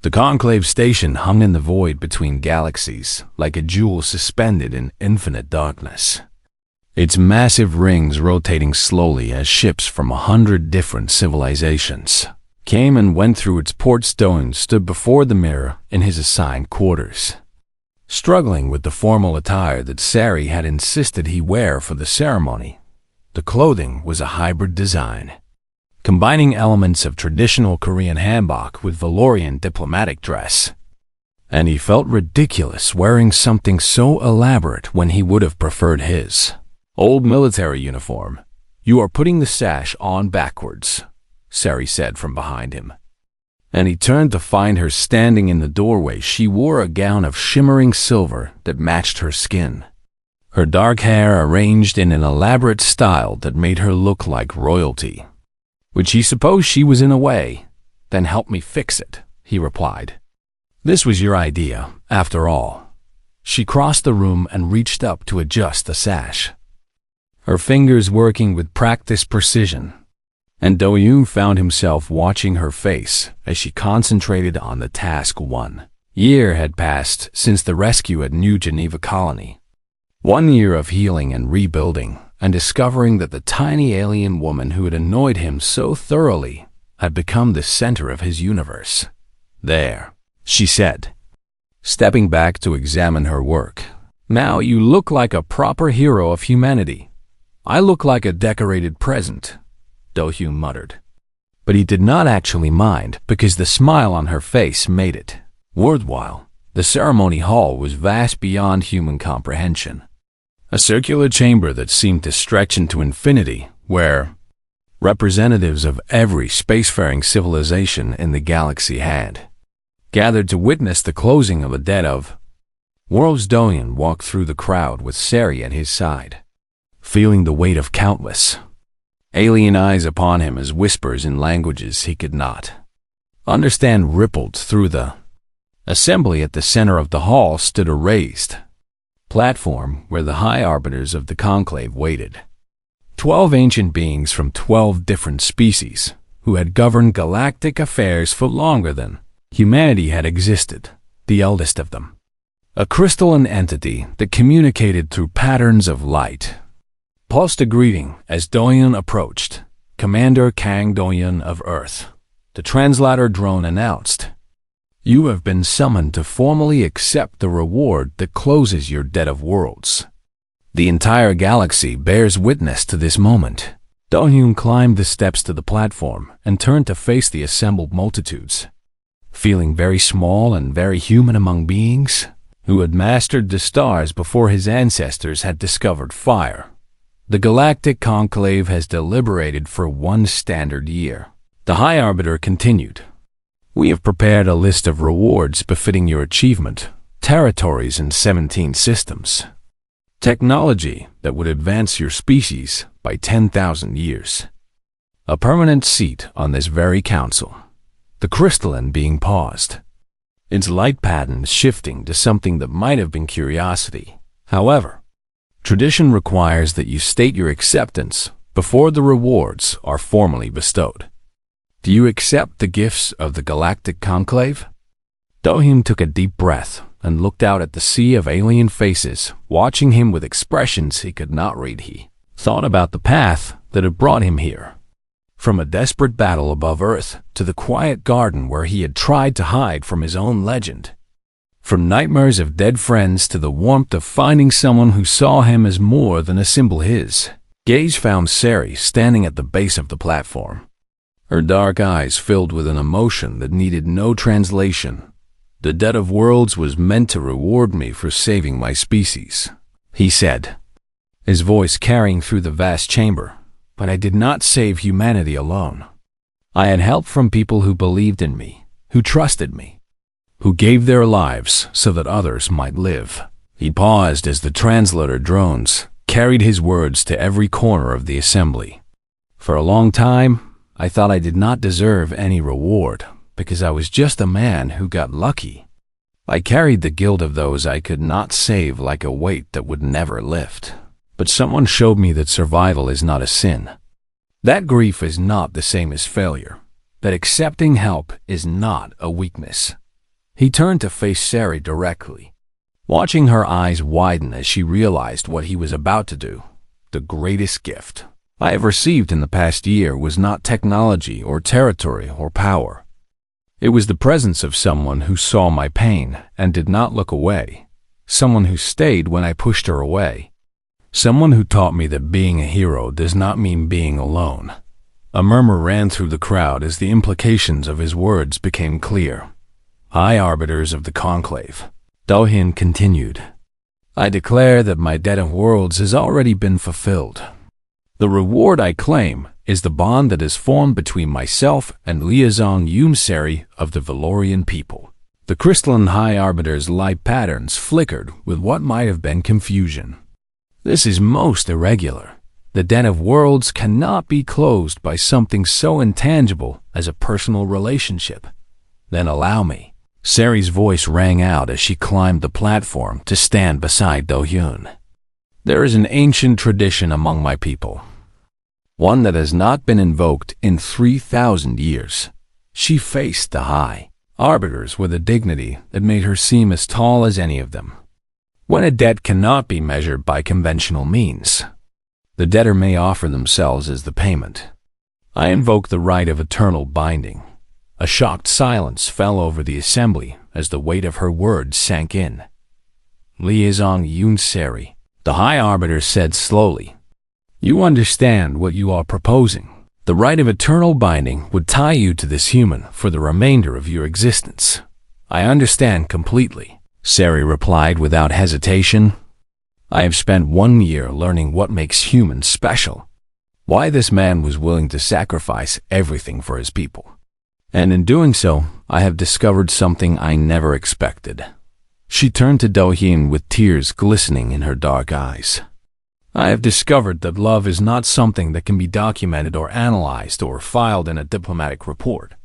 The conclave station hung in the void between galaxies, like a jewel suspended in infinite darkness. Its massive rings rotating slowly as ships from 100 different civilizations came and went through its port. Stone stood before the mirror in his assigned quarters, struggling with the formal attire that Sari had insisted he wear for the ceremony. The clothing was a hybrid design, combining elements of traditional Korean hanbok with Valorian diplomatic dress. And he felt ridiculous wearing something so elaborate when he would have preferred his old military uniform. "You are putting the sash on backwards," Sari said from behind him. And he turned to find her standing in the doorway. She wore a gown of shimmering silver that matched her skin, her dark hair arranged in an elaborate style that made her look like royalty. "Would she suppose she was in a way? Then help me fix it," he replied. "This was your idea, after all." She crossed the room and reached up to adjust the sash, her fingers working with practiced precision. And Do-yoon found himself watching her face as she concentrated on the task. 1 year had passed since the rescue at New Geneva Colony. 1 year of healing and rebuilding, and discovering that the tiny alien woman who had annoyed him so thoroughly had become the center of his universe. "There," she said, stepping back to examine her work. "Now you look like a proper hero of humanity. I look like a decorated present," Do-hyun muttered. But he did not actually mind, because the smile on her face made it worthwhile. The ceremony hall was vast beyond human comprehension, a circular chamber that seemed to stretch into infinity, where representatives of every spacefaring civilization in the galaxy had gathered to witness the closing of a dead of worlds. Do-hyun walked through the crowd with Sari at his side, feeling the weight of countless alien eyes upon him as whispers in languages he could not understand rippled through the assembly. At the center of the hall stood a raised platform where the high arbiters of the conclave waited. 12 ancient beings from 12 different species who had governed galactic affairs for longer than humanity had existed. The eldest of them, a crystalline entity that communicated through patterns of light, pulsed a greeting as Do-hyun approached. "Commander Kang Do-hyun of Earth," the translator drone announced. "You have been summoned to formally accept the reward that closes your debt of worlds." The entire galaxy bears witness to this moment. Do-hyun climbed the steps to the platform and turned to face the assembled multitudes, feeling very small and very human among beings who had mastered the stars before his ancestors had discovered fire. "The Galactic Conclave has deliberated for 1 standard year," the High Arbiter continued. "We have prepared a list of rewards befitting your achievement, territories in 17 systems, technology that would advance your species by 10,000 years, a permanent seat on this very council." The crystalline being paused, its light patterns shifting to something that might have been curiosity. "However, tradition requires that you state your acceptance before the rewards are formally bestowed. Do you accept the gifts of the Galactic Conclave?" Do-hyun took a deep breath and looked out at the sea of alien faces, watching him with expressions he could not read. He thought about the path that had brought him here, from a desperate battle above Earth to the quiet garden where he had tried to hide from his own legend. From nightmares of dead friends to the warmth of finding someone who saw him as more than a symbol. His gaze found Sari standing at the base of the platform, her dark eyes filled with an emotion that needed no translation. "The debt of worlds was meant to reward me for saving my species," he said, his voice carrying through the vast chamber. "But I did not save humanity alone. I had help from people who believed in me, who trusted me, who gave their lives so that others might live." He paused as the translator drones carried his words to every corner of the assembly. "For a long time, I thought I did not deserve any reward because I was just a man who got lucky. I carried the guilt of those I could not save like a weight that would never lift. But someone showed me that survival is not a sin, that grief is not the same as failure, that accepting help is not a weakness. He turned to face Sari directly, watching her eyes widen as she realized what he was about to do. The greatest gift I have received in the past year was not technology or territory or power. It was the presence of someone who saw my pain and did not look away, someone who stayed when I pushed her away, someone who taught me that being a hero does not mean being alone. A murmur ran through the crowd as the implications of his words became clear. High arbiters of the conclave, Do-Hyun continued, I declare that my debt of worlds has already been fulfilled. The reward I claim is the bond that is formed between myself and Liaison Yumseri of the Valorian people. The crystalline High Arbiter's light patterns flickered with what might have been confusion. This is most irregular. The den of worlds cannot be closed by something so intangible as a personal relationship. Then allow me. Sari's voice rang out as she climbed the platform to stand beside Do-Hyun. There is an ancient tradition among my people, one that has not been invoked in 3,000 years. She faced the High Arbiters with a dignity that made her seem as tall as any of them. When a debt cannot be measured by conventional means, the debtor may offer themselves as the payment. I invoke the right of eternal binding. A shocked silence fell over the assembly as the weight of her words sank in. Liaison Yunseri, the High Arbiter said slowly, you understand what you are proposing. The right of eternal binding would tie you to this human for the remainder of your existence. I understand completely, Sari replied without hesitation. I have spent 1 year learning what makes humans special, why this man was willing to sacrifice everything for his people. And in doing so, I have discovered something I never expected. She turned to Do-Hyun with tears glistening in her dark eyes. I have discovered that love is not something that can be documented or analyzed or filed in a diplomatic report.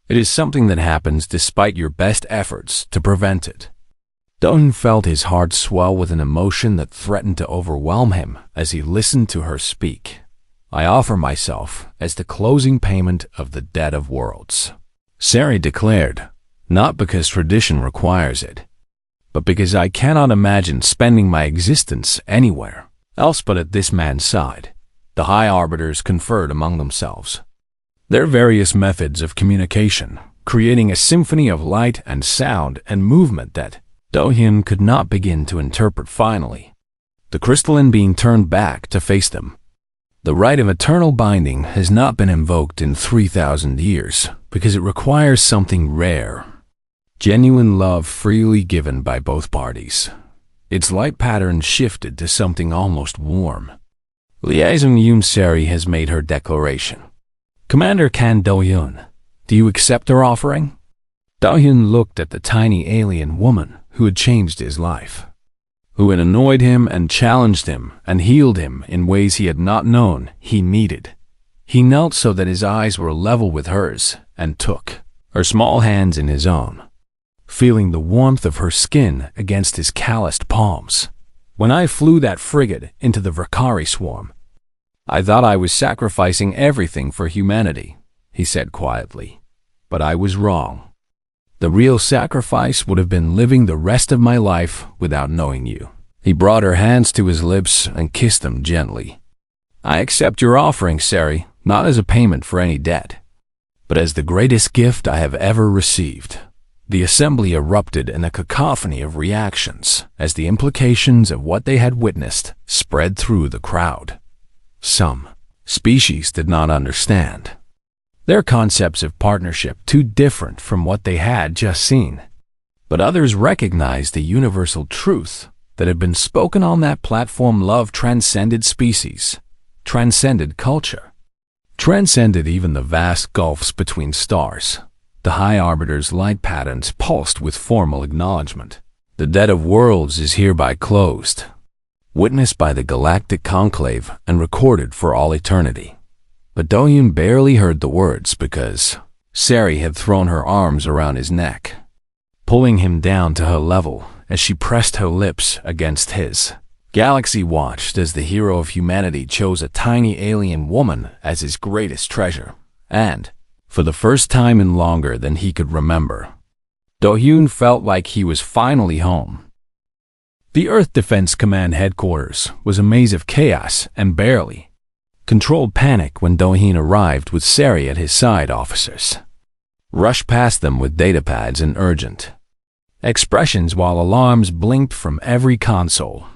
It is something that happens despite your best efforts to prevent it. Do-Hyun felt his heart swell with an emotion that threatened to overwhelm him as he listened to her speak. I offer myself as the closing payment of the debt of worlds, Sari declared, not because tradition requires it, but because I cannot imagine spending my existence anywhere else but at this man's side. The High Arbiters conferred among themselves their various methods of communication, creating a symphony of light and sound and movement that Do-Hyun could not begin to interpret finally. The crystalline being turned back to face them. The right of eternal binding has not been invoked in 3,000 years because it requires something rare. Genuine love freely given by both parties. Its light pattern shifted to something almost warm. Liaison Yunseri has made her declaration. Commander Kan Do-Hyun, do you accept her offering? Do-Hyun looked at the tiny alien woman who had changed his life, who had annoyed him and challenged him and healed him in ways he had not known he needed. He knelt so that his eyes were level with hers and took her small hands in his own, feeling the warmth of her skin against his calloused palms. When I flew that frigate into the Vakari swarm, I thought I was sacrificing everything for humanity, he said quietly. But I was wrong. The real sacrifice would have been living the rest of my life without knowing you. He brought her hands to his lips and kissed them gently. I accept your offering, Sari, not as a payment for any debt, but as the greatest gift I have ever received. The assembly erupted in a cacophony of reactions as the implications of what they had witnessed spread through the crowd. Some species did not understand. Their concepts of partnership too different from what they had just seen. But others recognized the universal truth that had been spoken on that platform. Love transcended species, transcended culture, transcended even the vast gulfs between stars. The High Arbiter's light patterns pulsed with formal acknowledgement. The debt of worlds is hereby closed, witnessed by the Galactic Conclave and recorded for all eternity. But Do-Hyun barely heard the words because Sari had thrown her arms around his neck, pulling him down to her level as she pressed her lips against his. Galaxy watched as the hero of humanity chose a tiny alien woman as his greatest treasure, and, for the first time in longer than he could remember, Do-hyun felt like he was finally home. The Earth Defense Command headquarters was a maze of chaos and barely controlled panic when Do-hyun arrived with Sari at his side. Officers rushed past them with datapads and urgent expressions while alarms blinked from every console.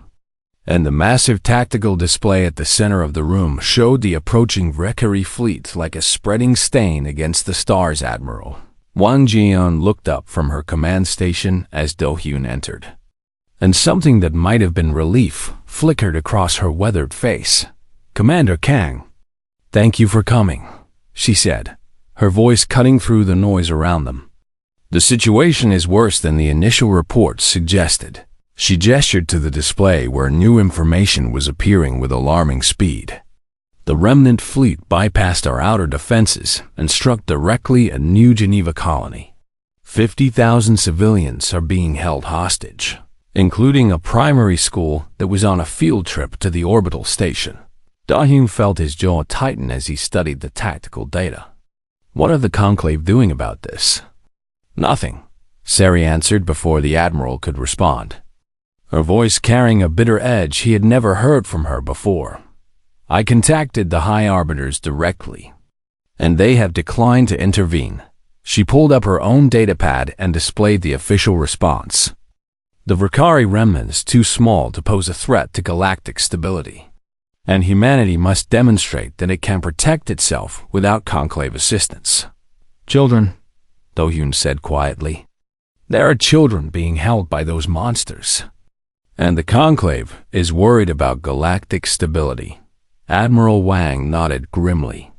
And the massive tactical display at the center of the room showed the approaching Valkyrie fleet like a spreading stain against the stars. Admiral Wang Jian looked up from her command station as Do-hyun entered, and something that might have been relief flickered across her weathered face. "Commander Kang, thank you for coming," she said, her voice cutting through the noise around them. "The situation is worse than the initial reports suggested." She gestured to the display where new information was appearing with alarming speed. The remnant fleet bypassed our outer defenses and struck directly at New Geneva colony. 50,000 civilians are being held hostage, including a primary school that was on a field trip to the orbital station. Do-hyun felt his jaw tighten as he studied the tactical data. "What are the Conclave doing about this?" "Nothing," Sari answered before the Admiral could respond, her voice carrying a bitter edge he had never heard from her before. "I contacted the High Arbiters directly, and they have declined to intervene." She pulled up her own datapad and displayed the official response. "The Valkyrie remnant is too small to pose a threat to galactic stability, and humanity must demonstrate that it can protect itself without Conclave assistance." "Children," Do-hyun said quietly. "There are children being held by those monsters. And the Conclave is worried about galactic stability." Admiral Wang nodded grimly.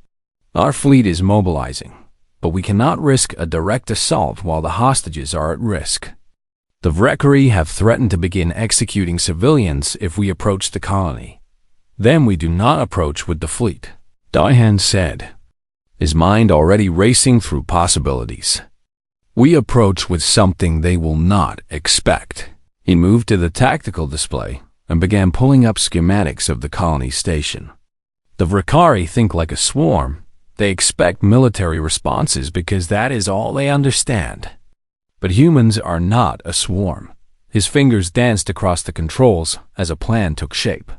"Our fleet is mobilizing, but we cannot risk a direct assault while the hostages are at risk. The Valkyrie have threatened to begin executing civilians if we approach the colony. Then we do not approach with the fleet," Do-hyun said, his mind already racing through possibilities. "We approach with something they will not expect." He moved to the tactical display and began pulling up schematics of the colony station. "The Valkyrie think like a swarm. They expect military responses because that is all they understand. But humans are not a swarm." His fingers danced across the controls as a plan took shape.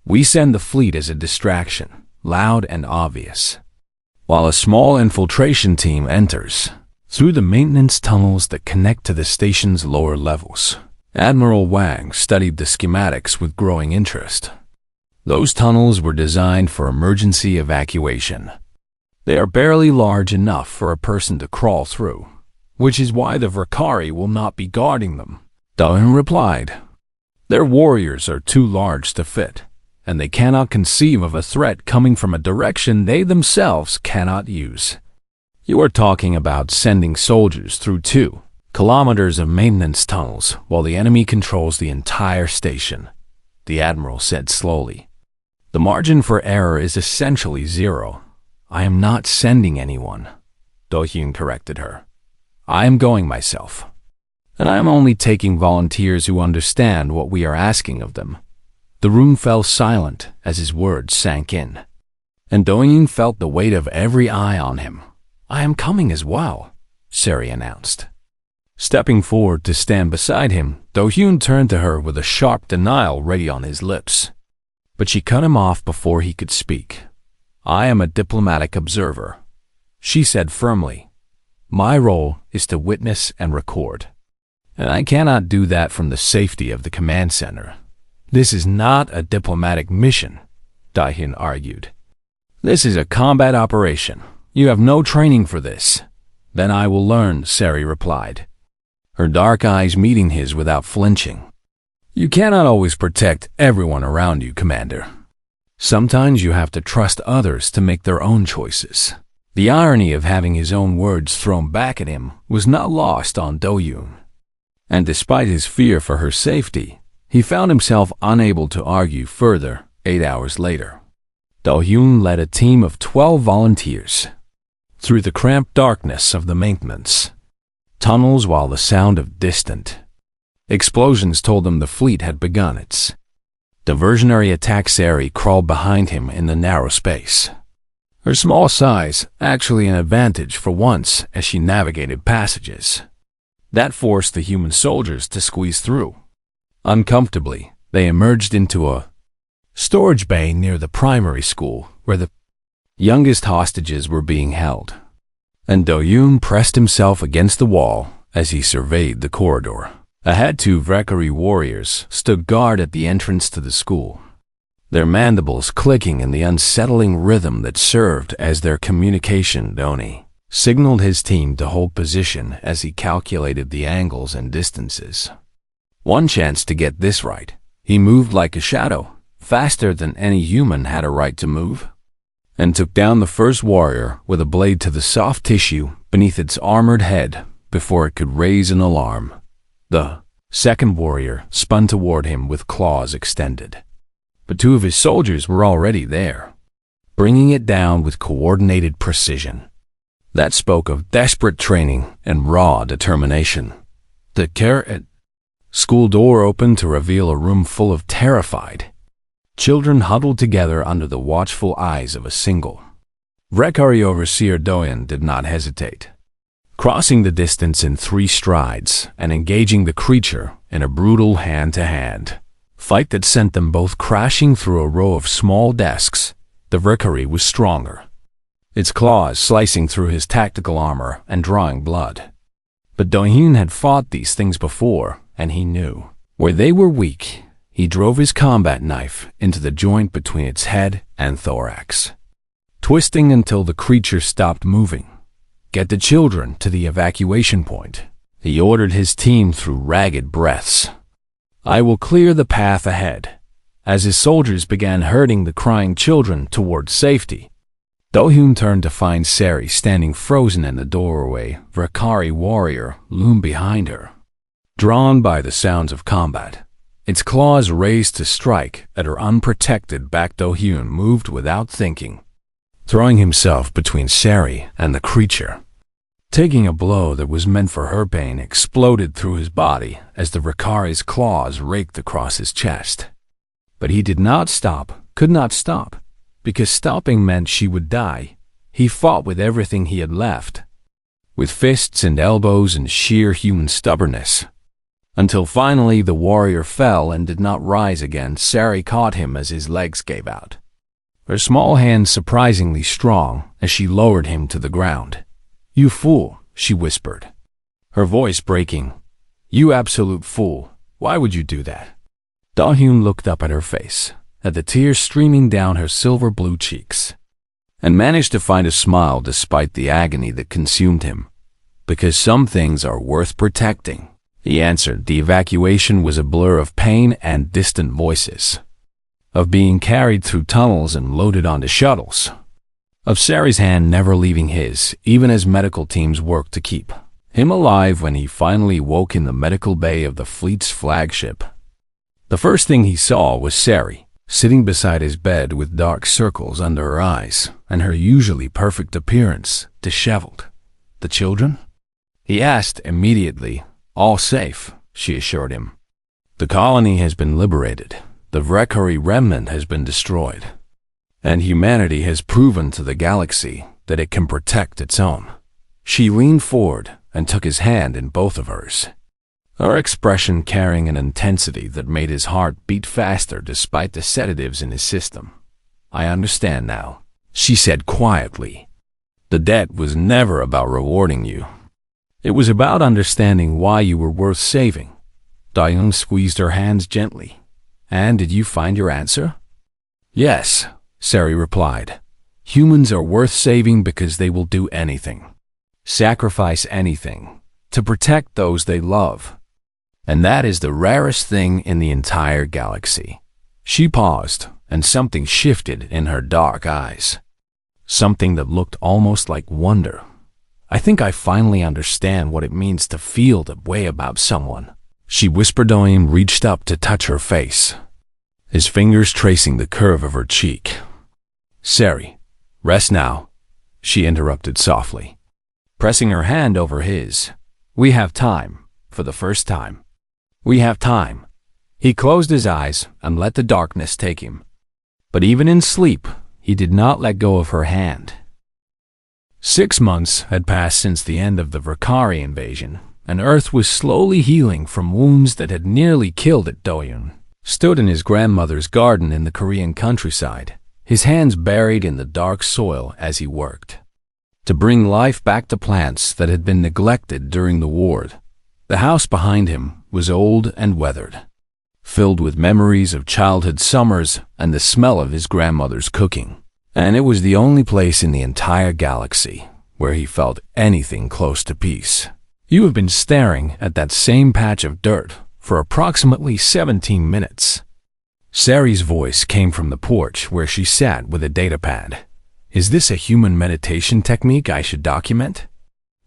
"We send the fleet as a distraction, loud and obvious, while a small infiltration team enters through the maintenance tunnels that connect to the station's lower levels." Admiral Wang studied the schematics with growing interest. Those tunnels were designed for emergency evacuation. They are barely large enough for a person to crawl through, which is why the Valkyrie will not be guarding them, Do-hyun replied. "Their warriors are too large to fit, and they cannot conceive of a threat coming from a direction they themselves cannot use. You are talking about sending soldiers through 2 kilometers of maintenance tunnels while the enemy controls the entire station," the Admiral said slowly. "The margin for error is essentially 0. "I am not sending anyone," Do-hyun corrected her. "I am going myself. And I am only taking volunteers who understand what we are asking of them." The room fell silent as his words sank in, and Do-hyun felt the weight of every eye on him. "I am coming as well," Sari announced. Stepping forward to stand beside him, Do-hyun turned to her with a sharp denial ready on his lips. But she cut him off before he could speak. "I am a diplomatic observer," she said firmly. "My role is to witness and record, and I cannot do that from the safety of the command center." "This is not a diplomatic mission," Do-hyun argued. "This is a combat operation. You have no training for this." "Then I will learn," Sari replied, her dark eyes meeting his without flinching. "You cannot always protect everyone around you, Commander. Sometimes you have to trust others to make their own choices." The irony of having his own words thrown back at him was not lost on Do-hyun. And despite his fear for her safety, he found himself unable to argue further. 8 hours later, Do-hyun led a team of 12 volunteers through the cramped darkness of the maintenance tunnels while the sound of distant explosions told them the fleet had begun its diversionary attack. Sari crawled behind him in the narrow space, her small size actually an advantage for once as she navigated passages. That forced the human soldiers to squeeze through. Uncomfortably, they emerged into a storage bay near the primary school where the youngest hostages were being held. And Do-yoon pressed himself against the wall as he surveyed the corridor. Ahead, two Valkyrie warriors stood guard at the entrance to the school, their mandibles clicking in the unsettling rhythm that served as their communication. Doni signaled his team to hold position as he calculated the angles and distances. One chance to get this right. He moved like a shadow, faster than any human had a right to move, and took down the first warrior with a blade to the soft tissue beneath its armored head before it could raise an alarm. The second warrior spun toward him with claws extended, but two of his soldiers were already there, bringing it down with coordinated precision. That spoke of desperate training and raw determination. The school door opened to reveal a room full of terrified children huddled together under the watchful eyes of a single Valkyrie overseer. Do-yoon did not hesitate, crossing the distance in 3 strides and engaging the creature in a brutal hand-to-hand fight that sent them both crashing through a row of small desks. The Valkyrie was stronger, its claws slicing through his tactical armor and drawing blood. But Do-yoon had fought these things before, and he knew where they were weak. He drove his combat knife into the joint between its head and thorax, twisting until the creature stopped moving. Get the children to the evacuation point, he ordered his team through ragged breaths. I will clear the path ahead. As his soldiers began herding the crying children towards safety, Do-yoon turned to find Sari standing frozen in the doorway. Valkyrie warrior loomed behind her, drawn by the sounds of combat, its claws raised to strike at her unprotected back. Do-yoon moved without thinking, throwing himself between Sari and the creature. Taking a blow that was meant for her, pain exploded through his body as the Valkyrie's claws raked across his chest. But he did not stop, could not stop, because stopping meant she would die. He fought with everything he had left, with fists and elbows and sheer human stubbornness, until finally the warrior fell and did not rise again. Sari caught him as his legs gave out, her small hands surprisingly strong as she lowered him to the ground. You fool, she whispered, her voice breaking. You absolute fool, why would you do that? Do-yoon looked up at her face, at the tears streaming down her silver-blue cheeks, and managed to find a smile despite the agony that consumed him. Because some things are worth protecting, he answered. The evacuation was a blur of pain and distant voices, of being carried through tunnels and loaded onto shuttles, of Sari's hand never leaving his, even as medical teams worked to keep him alive. When he finally woke in the medical bay of the fleet's flagship, the first thing he saw was Sari, sitting beside his bed with dark circles under her eyes and her usually perfect appearance disheveled. The children? He asked immediately. All safe, she assured him. The colony has been liberated, the Valkyrie remnant has been destroyed, and humanity has proven to the galaxy that it can protect its own. She leaned forward and took his hand in both of hers, her expression carrying an intensity that made his heart beat faster despite the sedatives in his system. I understand now, she said quietly. The debt was never about rewarding you. It was about understanding why you were worth saving. Do-yoon squeezed her hands gently. And did you find your answer? Yes, Sari replied. Humans are worth saving because they will do anything, sacrifice anything, to protect those they love. And that is the rarest thing in the entire galaxy. She paused, and something shifted in her dark eyes. Something that looked almost like wonder. I think I finally understand what it means to feel that way about someone, she whispered. Do-yoon reached up to touch her face, his fingers tracing the curve of her cheek. Sari, rest now, she interrupted softly, pressing her hand over his. We have time, for the first time. We have time. He closed his eyes and let the darkness take him. But even in sleep, he did not let go of her hand. 6 months had passed since the end of the Valkyrie invasion, and Earth was slowly healing from wounds that had nearly killed it. Do-hyun stood in his grandmother's garden in the Korean countryside, his hands buried in the dark soil as he worked to bring life back to plants that had been neglected during the war. The house behind him was old and weathered, filled with memories of childhood summers and the smell of his grandmother's cooking. And it was the only place in the entire galaxy where he felt anything close to peace. You have been staring at that same patch of dirt for approximately 17 minutes. Sari's voice came from the porch where she sat with a datapad. Is this a human meditation technique I should document?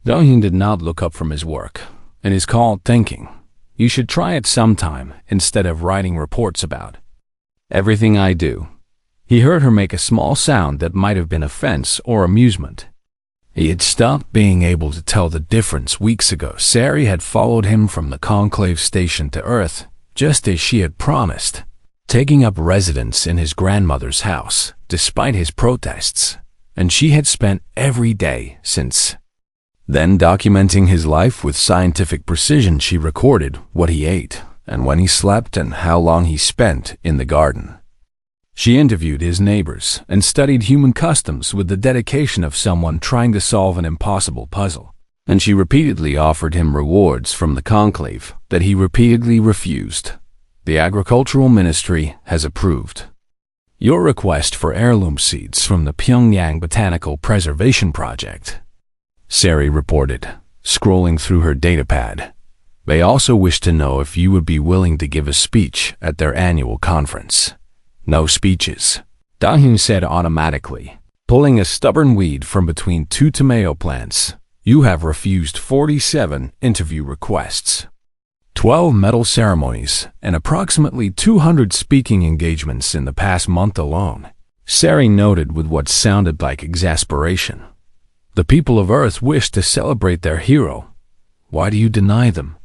Do-hyun did not look up from his work, and his calm thinking, you should try it sometime instead of writing reports about everything I do. He heard her make a small sound that might have been offense or amusement. He had stopped being able to tell the difference weeks ago. Sari had followed him from the conclave station to Earth, just as she had promised, taking up residence in his grandmother's house, despite his protests, and she had spent every day since then documenting his life with scientific precision. She recorded what he ate, and when he slept, and how long he spent in the garden. She interviewed his neighbors and studied human customs with the dedication of someone trying to solve an impossible puzzle. And she repeatedly offered him rewards from the conclave that he repeatedly refused. The Agricultural Ministry has approved your request for heirloom seeds from the Pyongyang Botanical Preservation Project, Sari reported, scrolling through her datapad. They also wish to know if you would be willing to give a speech at their annual conference. No speeches, Do-hyun said automatically, pulling a stubborn weed from between two tomato plants. You have refused 47 interview requests, 12 medal ceremonies, and approximately 200 speaking engagements in the past month alone. Sari noted with what sounded like exasperation. The people of Earth wish to celebrate their hero. Why do you deny them?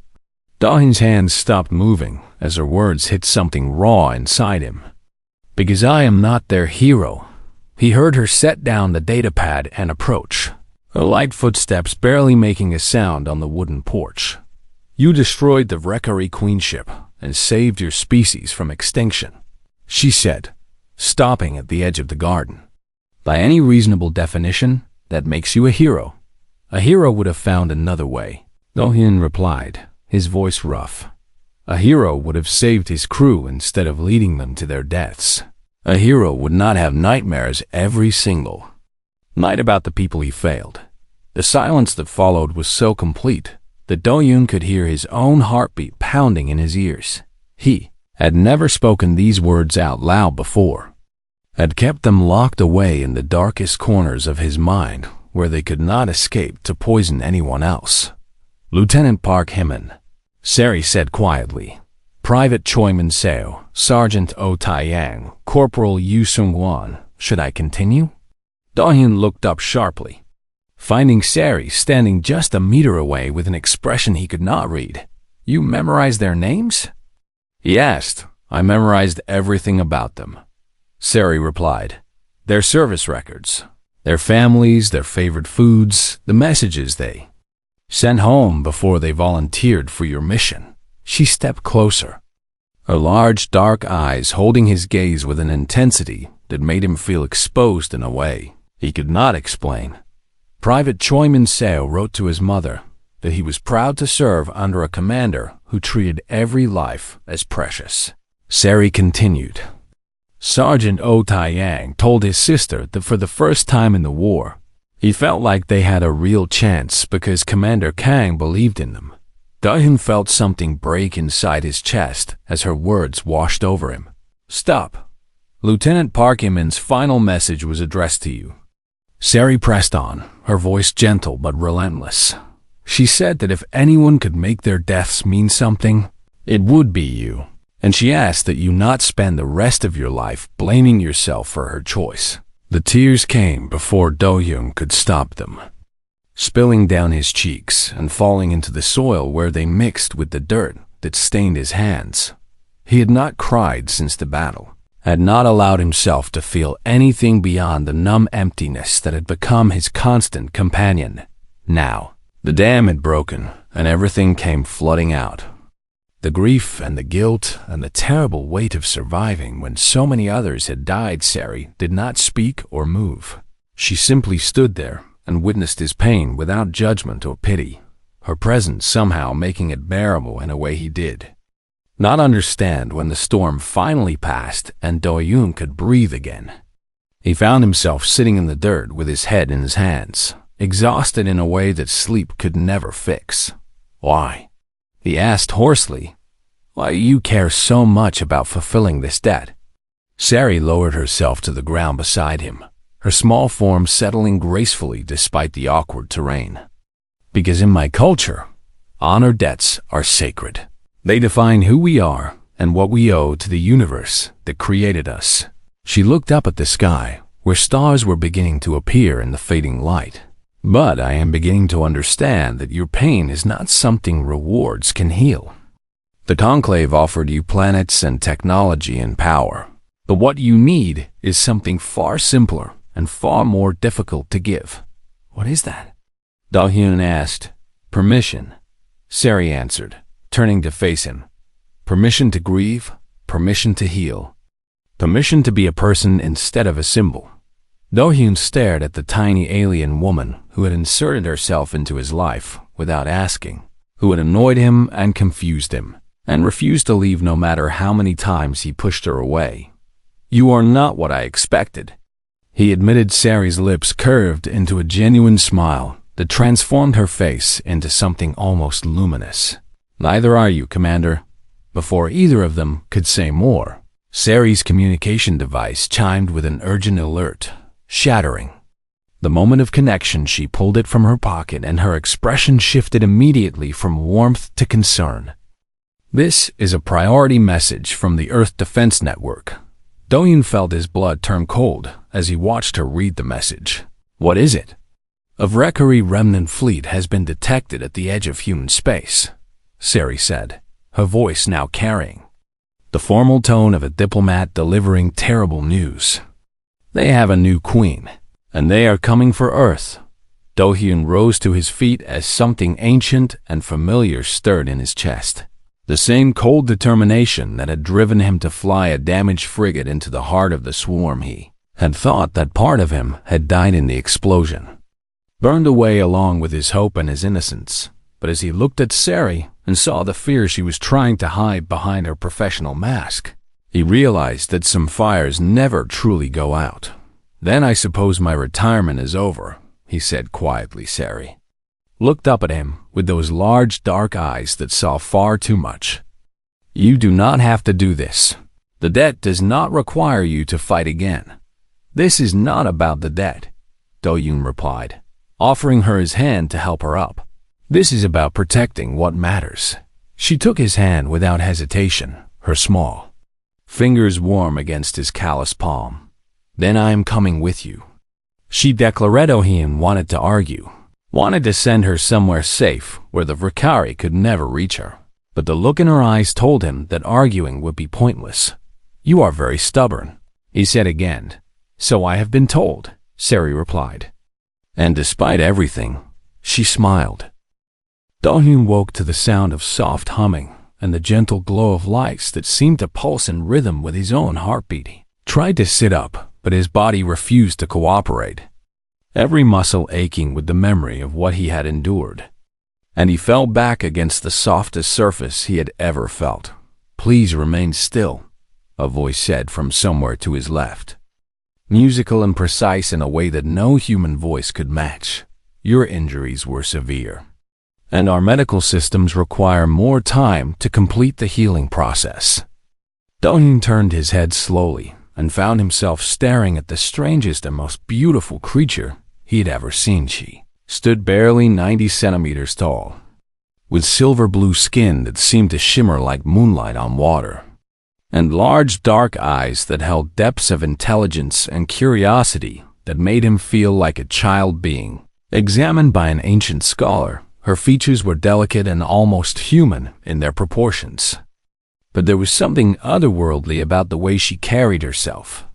Do-hyun's hands stopped moving as her words hit something raw inside him. Because I am not their hero. He heard her set down the datapad and approach, her light footsteps barely making a sound on the wooden porch. You destroyed the Rekari queenship and saved your species from extinction, she said, stopping at the edge of the garden. By any reasonable definition, that makes you a hero. A hero would have found another way, Do-hyun replied, his voice rough. A hero would have saved his crew instead of leading them to their deaths. A hero would not have nightmares every single night about the people he failed. The silence that followed was so complete that Do-hyun could hear his own heartbeat pounding in his ears. He had never spoken these words out loud before, had kept them locked away in the darkest corners of his mind where they could not escape to poison anyone else. Lieutenant Park Hyman, Sari said quietly. Private Choi Min-seo, Sergeant Oh Tae-yang, Corporal Yu Sung-won. Should I continue? Do-hyun looked up sharply, finding Sari standing just a meter away with an expression he could not read. You memorized their names? He asked. I memorized everything about them, Sari replied. Their service records, their families, their favorite foods, the messages they sent home before they volunteered for your mission. She stepped closer, her large dark eyes holding his gaze with an intensity that made him feel exposed in a way he could not explain. Private Choi Min-seo wrote to his mother that he was proud to serve under a commander who treated every life as precious. Sari continued. Sergeant Oh Tae-yang told his sister that for the first time in the war, he felt like they had a real chance because Commander Kang believed in them. Do-hyun felt something break inside his chest as her words washed over him. Stop. Lieutenant Park Hyman's final message was addressed to you. Sari pressed on, her voice gentle but relentless. She said that if anyone could make their deaths mean something, it would be you. And she asked that you not spend the rest of your life blaming yourself for her choice. The tears came before Do-hyun could stop them, spilling down his cheeks and falling into the soil where they mixed with the dirt that stained his hands. He had not cried since the battle, had not allowed himself to feel anything beyond the numb emptiness that had become his constant companion. Now, the dam had broken, and everything came flooding out. The grief and the guilt and the terrible weight of surviving when so many others had died. Sari did not speak or move. She simply stood there and witnessed his pain without judgment or pity, her presence somehow making it bearable in a way he did not understand. When the storm finally passed and Do-yoon could breathe again, he found himself sitting in the dirt with his head in his hands, exhausted in a way that sleep could never fix. "Why?" he asked hoarsely. "Why do you care so much about fulfilling this debt?" Sari lowered herself to the ground beside him, her small form settling gracefully despite the awkward terrain. "Because in my culture, honor debts are sacred. They define who we are and what we owe to the universe that created us." She looked up at the sky, where stars were beginning to appear in the fading light. "But I am beginning to understand that your pain is not something rewards can heal. The Conclave offered you planets and technology and power, but what you need is something far simpler and far more difficult to give." "What is that?" Do-hyun asked. "Permission," Sari answered, turning to face him. "Permission to grieve, permission to heal, permission to be a person instead of a symbol." Do-hyun stared at the tiny alien woman who had inserted herself into his life without asking, who had annoyed him and confused him, and refused to leave no matter how many times he pushed her away. "You are not what I expected," he admitted. Sari's lips curved into a genuine smile that transformed her face into something almost luminous. "Neither are you, Commander." Before either of them could say more, Sari's communication device chimed with an urgent alert, shattering. The moment of connection, she pulled it from her pocket and her expression shifted immediately from warmth to concern. "This is a priority message from the Earth Defense Network." Do-hyun felt his blood turn cold as he watched her read the message. "What is it?" "A Valkyrie remnant fleet has been detected at the edge of human space," Sari said, her voice now carrying the formal tone of a diplomat delivering terrible news. "They have a new queen, and they are coming for Earth." Do-hyun rose to his feet as something ancient and familiar stirred in his chest. The same cold determination that had driven him to fly a damaged frigate into the heart of the swarm. He had thought that part of him had died in the explosion, burned away along with his hope and his innocence. But as he looked at Sari and saw the fear she was trying to hide behind her professional mask, he realized that some fires never truly go out. "Then I suppose my retirement is over," he said quietly. Sari looked up at him with those large dark eyes that saw far too much. "You do not have to do this. The debt does not require you to fight again." "This is not about the debt," Do-hyun replied, offering her his hand to help her up. "This is about protecting what matters." She took his hand without hesitation, her small fingers warm against his callous palm. "Then I am coming with you," she declared. Do-hyun wanted to argue, wanted to send her somewhere safe where the Valkyrie could never reach her. But the look in her eyes told him that arguing would be pointless. "You are very stubborn," he said again. "So I have been told," Sari replied. And despite everything, she smiled. Do-hyun woke to the sound of soft humming and the gentle glow of lights that seemed to pulse in rhythm with his own heartbeat. He tried to sit up, but his body refused to cooperate, every muscle aching with the memory of what he had endured. And he fell back against the softest surface he had ever felt. "Please remain still," a voice said from somewhere to his left, musical and precise in a way that no human voice could match. "Your injuries were severe, and our medical systems require more time to complete the healing process." Do-hyun turned his head slowly and found himself staring at the strangest and most beautiful creature he had ever seen. She stood barely 90 centimeters tall, with silver blue skin that seemed to shimmer like moonlight on water, and large dark eyes that held depths of intelligence and curiosity that made him feel like a child being examined by an ancient scholar. Her features were delicate and almost human in their proportions, but there was something otherworldly about the way she carried herself,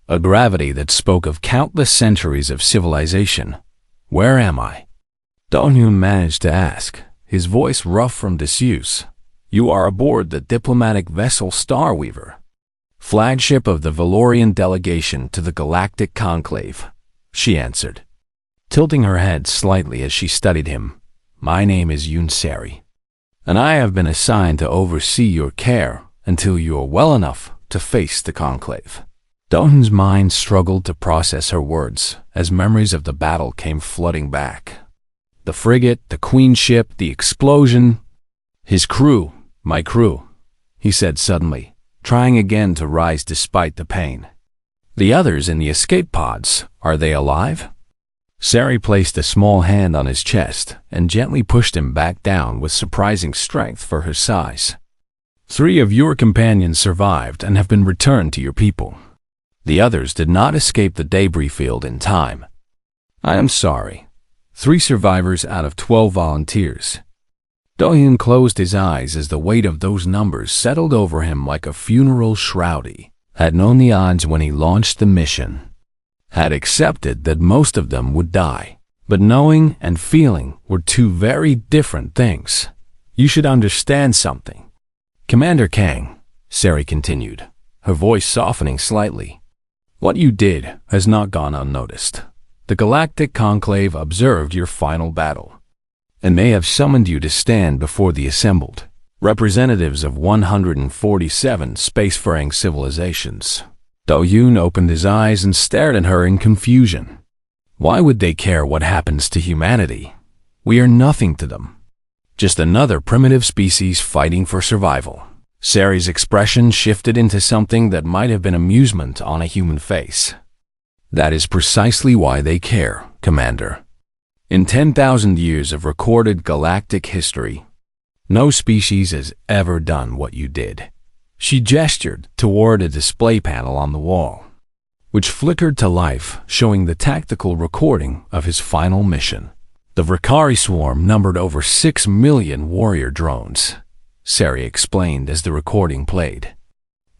a gravity that spoke of countless centuries of civilization. "Where am I?" Do-hyun managed to ask, his voice rough from disuse. "You are aboard the diplomatic vessel Starweaver, flagship of the Valorian delegation to the Galactic Conclave," she answered, tilting her head slightly as she studied him. "My name is Yunseri, and I have been assigned to oversee your care until you are well enough to face the Conclave." Dohyun's mind struggled to process her words as memories of the battle came flooding back. The frigate, the Queen ship, the explosion. "His crew, my crew," he said suddenly, trying again to rise despite the pain. "The others in the escape pods, are they alive?" Sari placed a small hand on his chest and gently pushed him back down with surprising strength for her size. "3 of your companions survived and have been returned to your people. The others did not escape the debris field in time. I am sorry. 3 survivors out of 12 volunteers." Dohyun closed his eyes as the weight of those numbers settled over him like a funeral shroud. He had known the odds when he launched the mission, had accepted that most of them would die, but knowing and feeling were 2 very different things. "You should understand something, Commander Kang," Sari continued, her voice softening slightly. "What you did has not gone unnoticed. The Galactic Conclave observed your final battle, and may have summoned you to stand before the assembled representatives of 147 spacefaring civilizations." Dohyun opened his eyes and stared at her in confusion. Why would they care what happens to humanity? We are nothing to them. Just another primitive species fighting for survival. Sari's expression shifted into something that might have been amusement on a human face. "That is precisely why they care, Commander. In 10,000 years of recorded galactic history, no species has ever done what you did." She gestured toward a display panel on the wall, which flickered to life, showing the tactical recording of his final mission. "The Vakari swarm numbered over 6 million warrior drones," Sari explained as the recording played.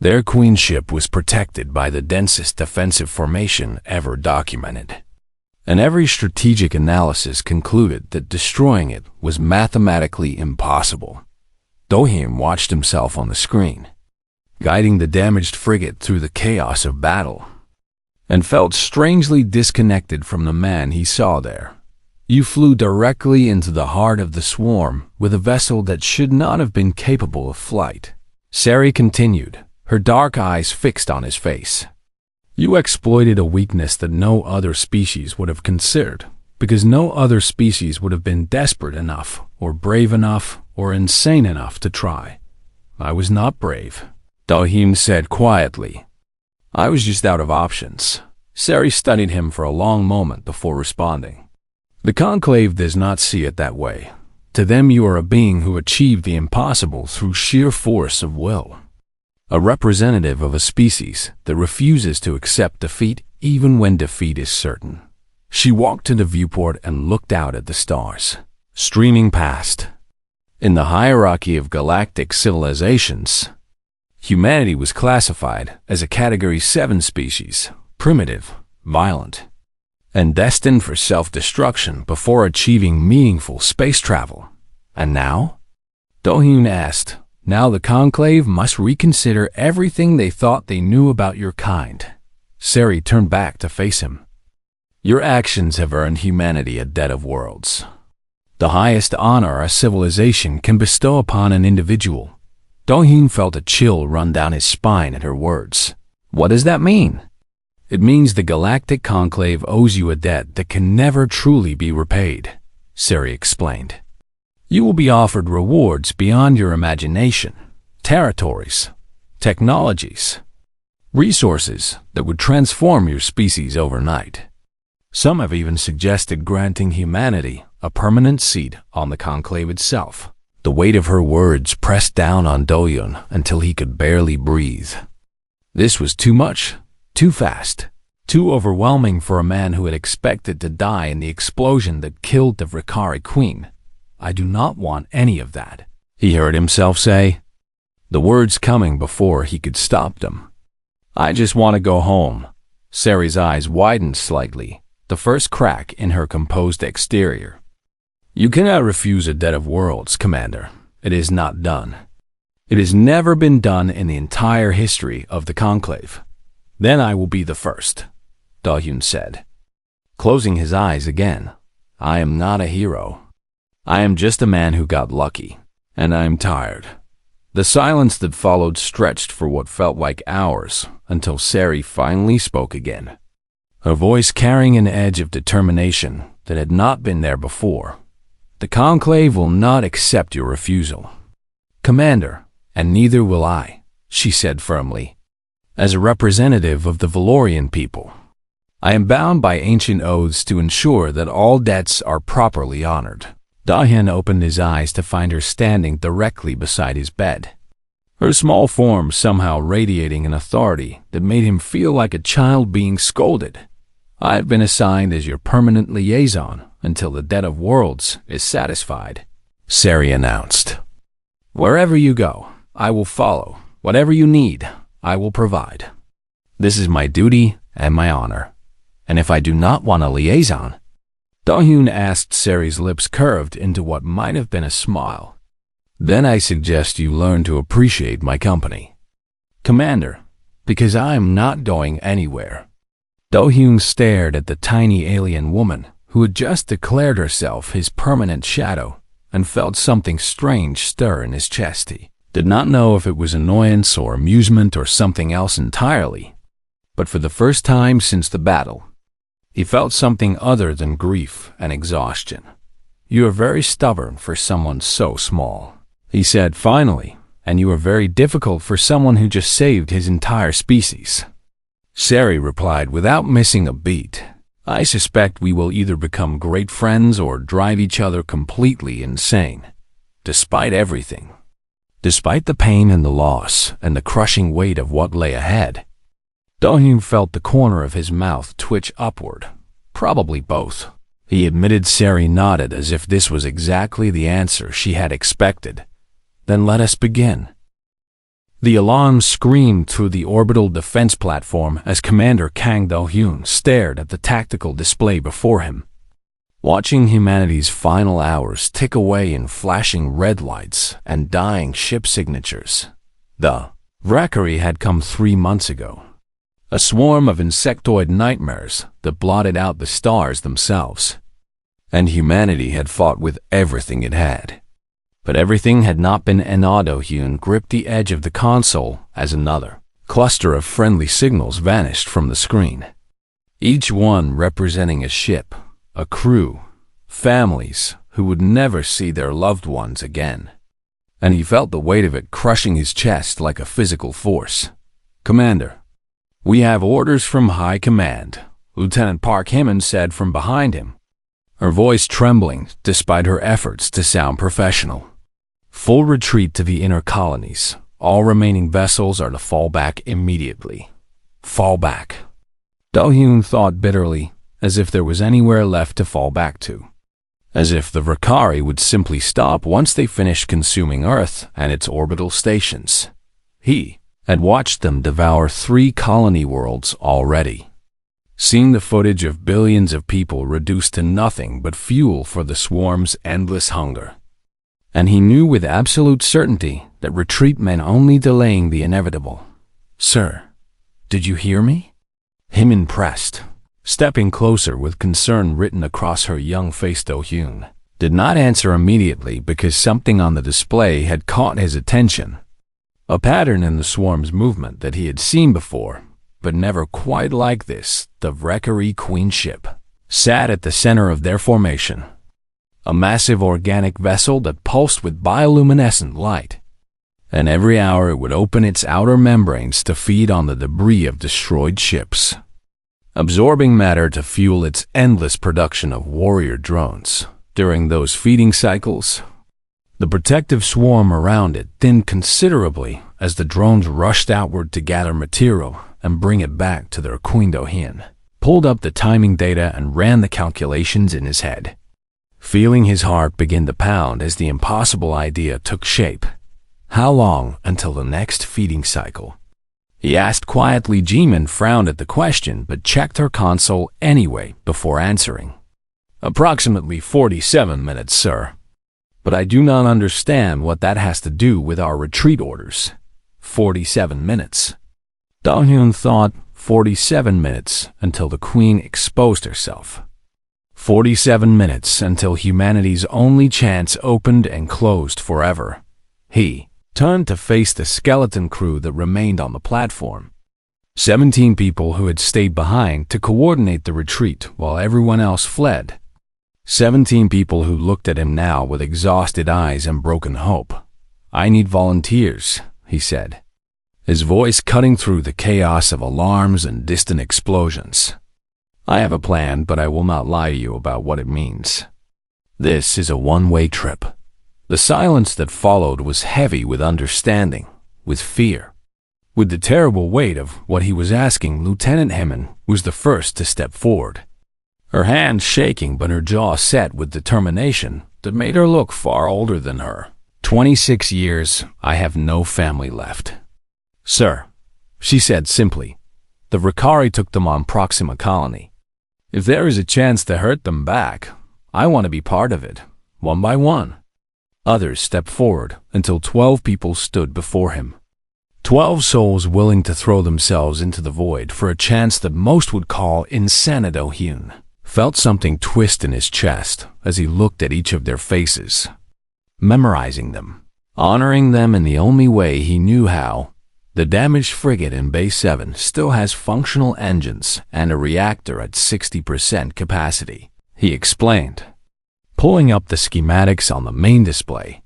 "Their queen ship was protected by the densest defensive formation ever documented, and every strategic analysis concluded that destroying it was mathematically impossible." Dohyun watched himself on the screen, guiding the damaged frigate through the chaos of battle, and felt strangely disconnected from the man he saw there. "You flew directly into the heart of the swarm with a vessel that should not have been capable of flight," Sari continued, her dark eyes fixed on his face. "You exploited a weakness that no other species would have considered, because no other species would have been desperate enough, or brave enough, or insane enough to try." "I was not brave," Dohyun said quietly. "I was just out of options." Sari studied him for a long moment before responding. "The Conclave does not see it that way. To them you are a being who achieved the impossible through sheer force of will. A representative of a species that refuses to accept defeat even when defeat is certain." She walked to the viewport and looked out at the stars, streaming past. In the hierarchy of galactic civilizations, humanity was classified as a Category 7 species, primitive, violent, and destined for self-destruction before achieving meaningful space travel. "And now?" Dohyun asked. "Now the Conclave must reconsider everything they thought they knew about your kind." Sari turned back to face him. "Your actions have earned humanity a debt of worlds. The highest honor a civilization can bestow upon an individual." Dohyun felt a chill run down his spine at her words. "What does that mean?" "It means the Galactic Conclave owes you a debt that can never truly be repaid," Sari explained. "You will be offered rewards beyond your imagination, territories, technologies, resources that would transform your species overnight. Some have even suggested granting humanity a permanent seat on the Conclave itself." The weight of her words pressed down on Dohyun until he could barely breathe. This was too much. Too fast, too overwhelming for a man who had expected to die in the explosion that killed the Vakari Queen. "I do not want any of that," he heard himself say, the words coming before he could stop them. "I just want to go home." Sari's eyes widened slightly, the first crack in her composed exterior. You cannot refuse a debt of worlds, Commander. It is not done. It has never been done in the entire history of the Conclave. Then I will be the first, Da-Hyun said, closing his eyes again. I am not a hero. I am just a man who got lucky, and I am tired. The silence that followed stretched for what felt like hours until Sari finally spoke again, her voice carrying an edge of determination that had not been there before. The Conclave will not accept your refusal, Commander, and neither will I, she said firmly. As a representative of the Valorian people, I am bound by ancient oaths to ensure that all debts are properly honored. Da-Hyun opened his eyes to find her standing directly beside his bed, her small form somehow radiating an authority that made him feel like a child being scolded. I have been assigned as your permanent liaison until the debt of worlds is satisfied, Sari announced. Wherever you go, I will follow. Whatever you need, I will provide. This is my duty and my honor. And if I do not want a liaison, Da-Hyun asked. Sari's lips curved into what might have been a smile. Then I suggest you learn to appreciate my company, Commander, because I am not going anywhere. Da-Hyun stared at the tiny alien woman who had just declared herself his permanent shadow and felt something strange stir in his chest. He did not know if it was annoyance or amusement or something else entirely, but for the first time since the battle, he felt something other than grief and exhaustion. You are very stubborn for someone so small, he said finally, and you are very difficult for someone who just saved his entire species. Sari replied without missing a beat. I suspect we will either become great friends or drive each other completely insane. Despite everything, despite the pain and the loss and the crushing weight of what lay ahead, Da-Hyun felt the corner of his mouth twitch upward. Probably both, he admitted. Sari nodded as if this was exactly the answer she had expected. Then let us begin. The alarm screamed through the orbital defense platform as Commander Kang Da-Hyun stared at the tactical display before him, watching humanity's final hours tick away in flashing red lights and dying ship signatures. The Valkyrie had come 3 months ago, a swarm of insectoid nightmares that blotted out the stars themselves, and humanity had fought with everything it had. But everything had not been enough. Da-Hyun gripped the edge of the console as another cluster of friendly signals vanished from the screen, each one representing a ship, a crew, families who would never see their loved ones again. And he felt the weight of it crushing his chest like a physical force. Commander, we have orders from High Command, Lieutenant Park Hyman said from behind him, her voice trembling despite her efforts to sound professional. Full retreat to the inner colonies. All remaining vessels are to fall back immediately. Fall back. Da-Hyun thought bitterly, as if there was anywhere left to fall back to. As if the Valkyrie would simply stop once they finished consuming Earth and its orbital stations. He had watched them devour 3 colony worlds already, seeing the footage of billions of people reduced to nothing but fuel for the swarm's endless hunger. And he knew with absolute certainty that retreat meant only delaying the inevitable. Sir, did you hear me? Hyman pressed, stepping closer with concern written across her young face. Da-Hyun did not answer immediately because something on the display had caught his attention. A pattern in the swarm's movement that he had seen before, but never quite like this. The Valkyrie Queen ship sat at the center of their formation, a massive organic vessel that pulsed with bioluminescent light, and every hour it would open its outer membranes to feed on the debris of destroyed ships, absorbing matter to fuel its endless production of warrior drones. During those feeding cycles, the protective swarm around it thinned considerably as the drones rushed outward to gather material and bring it back to their queen. Da-Hyun pulled up the timing data and ran the calculations in his head, feeling his heart begin to pound as the impossible idea took shape. How long until the next feeding cycle? He asked quietly. Jimin frowned at the question but checked her console anyway before answering. Approximately 47 minutes, sir. But I do not understand what that has to do with our retreat orders. 47 minutes. Do-hyun thought 47 minutes until the Queen exposed herself. 47 minutes until humanity's only chance opened and closed forever. He turned to face the skeleton crew that remained on the platform. 17 people who had stayed behind to coordinate the retreat while everyone else fled. 17 people who looked at him now with exhausted eyes and broken hope. "I need volunteers," he said, his voice cutting through the chaos of alarms and distant explosions. "I have a plan, but I will not lie to you about what it means. This is a one-way trip." The silence that followed was heavy with understanding, with fear. With the terrible weight of what he was asking, Lieutenant Hemon was the first to step forward. Her hands shaking but her jaw set with determination that made her look far older than her. 26 years, I have no family left. "Sir," she said simply, "the Ricari took them on Proxima Colony. If there is a chance to hurt them back, I want to be part of it, one by one." Others stepped forward until 12 people stood before him. 12 souls willing to throw themselves into the void for a chance that most would call insanity. Do-hyun felt something twist in his chest as he looked at each of their faces, memorizing them, honoring them in the only way he knew how. The damaged frigate in Bay 7 still has functional engines and a reactor at 60% capacity, he explained, pulling up the schematics on the main display.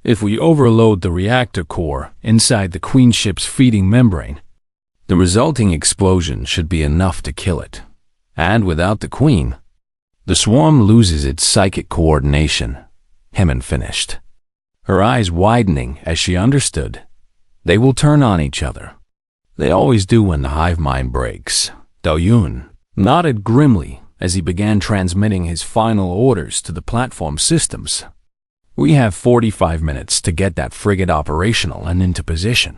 "If we overload the reactor core inside the Queen ship's feeding membrane, the resulting explosion should be enough to kill it. And without the Queen, the swarm loses its psychic coordination," Hemon finished, her eyes widening as she understood. They will turn on each other. They always do when the hive mind breaks. Do-hyun nodded grimly as he began transmitting his final orders to the platform systems. "We have 45 minutes to get that frigate operational and into position.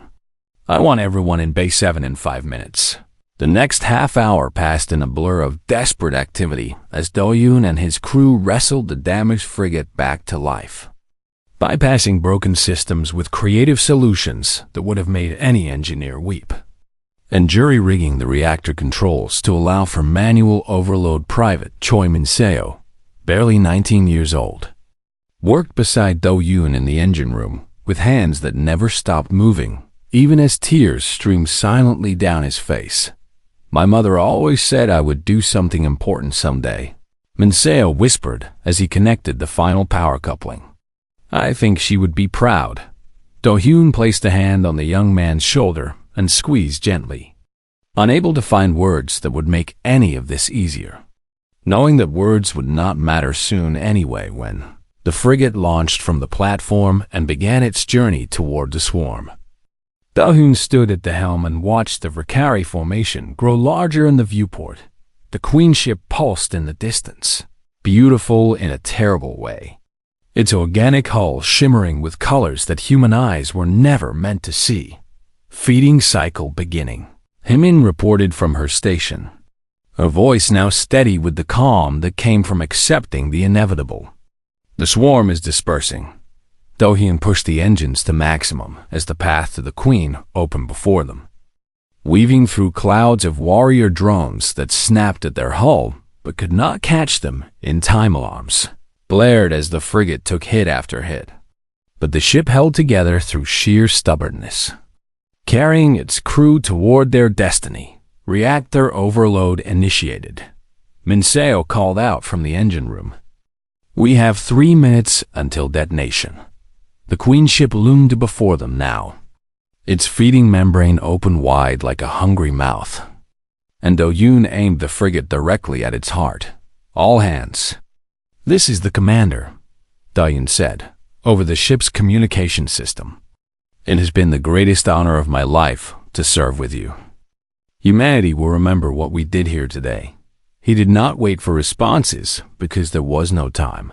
I want everyone in Bay 7 in 5 minutes." The next half hour passed in a blur of desperate activity as Do-hyun and his crew wrestled the damaged frigate back to life, bypassing broken systems with creative solutions that would have made any engineer weep, and jury-rigging the reactor controls to allow for manual overload. Private Choi Min-seo, barely 19 years old, worked beside Do-hyun in the engine room with hands that never stopped moving, even as tears streamed silently down his face. "My mother always said I would do something important someday," Min-seo whispered as he connected the final power coupling. "I think she would be proud." Do-hyun placed a hand on the young man's shoulder and squeezed gently, unable to find words that would make any of this easier, knowing that words would not matter soon anyway when the frigate launched from the platform and began its journey toward the swarm. Do-hyun stood at the helm and watched the Ricari formation grow larger in the viewport. The Queen ship pulsed in the distance, beautiful in a terrible way, its organic hull shimmering with colors that human eyes were never meant to see. "Feeding cycle beginning," Hemon reported from her station, her voice now steady with the calm that came from accepting the inevitable. "The swarm is dispersing." Do-hyun pushed the engines to maximum as the path to the Queen opened before them, weaving through clouds of warrior drones that snapped at their hull but could not catch them in time. Alarms blared as the frigate took hit after hit, but the ship held together through sheer stubbornness, carrying its crew toward their destiny. Reactor overload initiated, Min-seo called out from the engine room. "We have 3 minutes until detonation." The Queen ship loomed before them now, its feeding membrane open wide like a hungry mouth, and Do-hyun aimed the frigate directly at its heart. "All hands." "This is the commander," Do-hyun said, over the ship's communication system. "It has been the greatest honor of my life to serve with you. Humanity will remember what we did here today." He did not wait for responses because there was no time.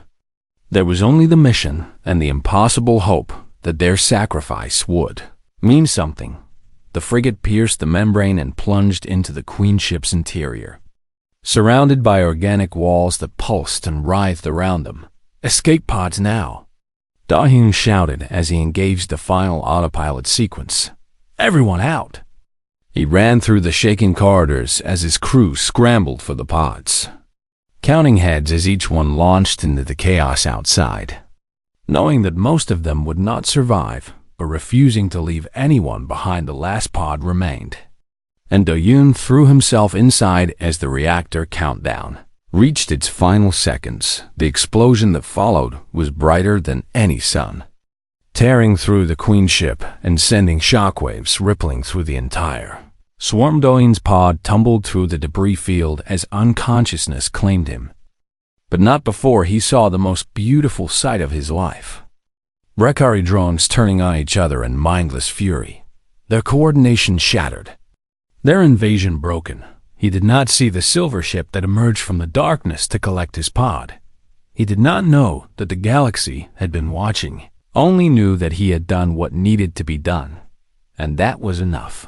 There was only the mission and the impossible hope that their sacrifice would mean something. The frigate pierced the membrane and plunged into the Queen ship's interior. surrounded by organic walls that pulsed and writhed around them. "Escape pods now!" Da-Hyun shouted as he engaged the final autopilot sequence. "Everyone out!" He ran through the shaking corridors as his crew scrambled for the pods, counting heads as each one launched into the chaos outside. Knowing that most of them would not survive, but refusing to leave anyone behind, the last pod remained. And Da-Hyun threw himself inside as the reactor countdown reached its final seconds. The explosion that followed was brighter than any sun, tearing through the Queen ship and sending shockwaves rippling through the entire swarm. Da-Hyun's pod tumbled through the debris field as unconsciousness claimed him. But not before he saw the most beautiful sight of his life. Recari drones turning on each other in mindless fury, their coordination shattered, their invasion broken. He did not see the silver ship that emerged from the darkness to collect his pod. He did not know that the galaxy had been watching, only knew that he had done what needed to be done, and that was enough.